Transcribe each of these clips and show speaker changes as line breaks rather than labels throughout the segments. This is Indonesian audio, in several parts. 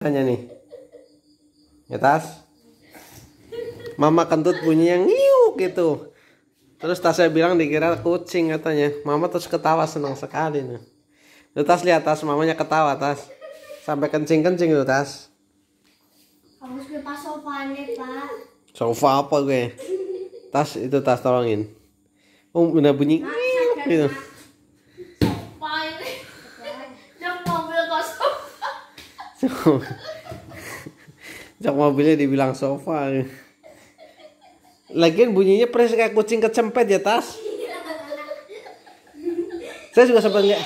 Hanya nih. Ya tas. Mama kentut bunyi yang ngiuk gitu. Terus tas saya bilang dikira kucing katanya. Mama terus ketawa senang sekali nih. Tuh tas lihat tas mamanya ketawa tas. Sampai kencing-kencing tuh tas.
Harus lepas sofa nih Pak.
Sofa apa gue? Tas itu tas tolongin. Oh udah bunyi ngiuk gitu.
Sofa ini. Jok mobil kosong.
Jok mobilnya dibilang sofa. Lagian bunyinya persis kayak kucing kecempet ya tas. Saya juga sempat nggak.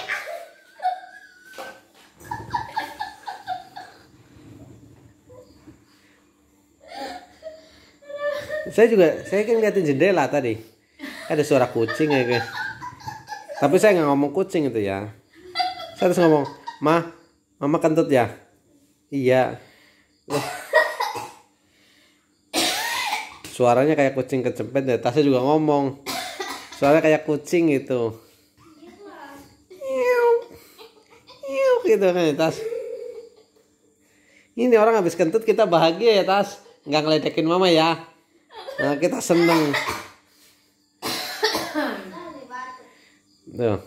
Saya kan ngeliatin jendela tadi. Ada suara kucing ya guys. Tapi saya nggak ngomong kucing itu ya. Saya terus ngomong, mama kentut ya? Iya. Suaranya kayak kucing kecempet ya. Tasnya juga ngomong. Suaranya kayak kucing gitu. Iuk gitu kan ya tas. Ini orang habis kentut kita bahagia ya tas. Nggak ngeledekin mama ya. Nah kita seneng. Tuh.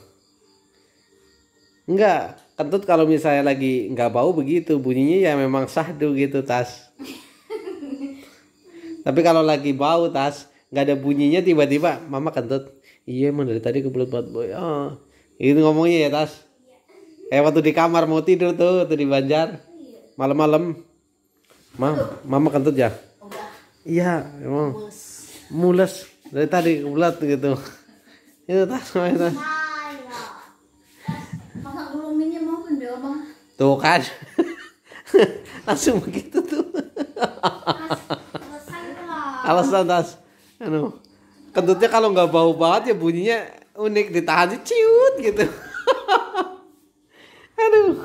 Enggak. Kentut kalau misalnya lagi nggak bau begitu. Bunyinya ya memang sahdu gitu tas. Tapi kalau lagi bau tas, nggak ada bunyinya tiba-tiba mama kentut. Iya emang dari tadi kebelet banget boy. Oh, itu ngomongnya ya tas. Kayak waktu di kamar mau tidur tuh di Banjar. Malam-malam. Mama kentut ya? Iya emang. Mules dari tadi kebelet gitu. Itu tas.
Masa guluminnya mau pendek bang?
Tuh kan. Langsung begitu tuh. Alasan tas, kentutnya kalau nggak bau banget ya bunyinya unik, ditahan ciut gitu. Aduh.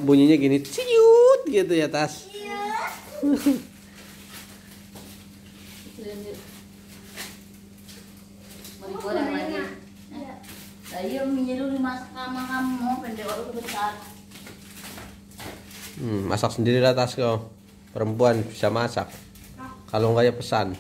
Bunyinya gini ciut gitu ya tas.
Mau digoreng lagi. Ayo minyak dulu dimasak sama kamu pendek waktu besar.
Masak sendiri lah tas kau. Perempuan bisa masak. Kalau enggak ya pesan.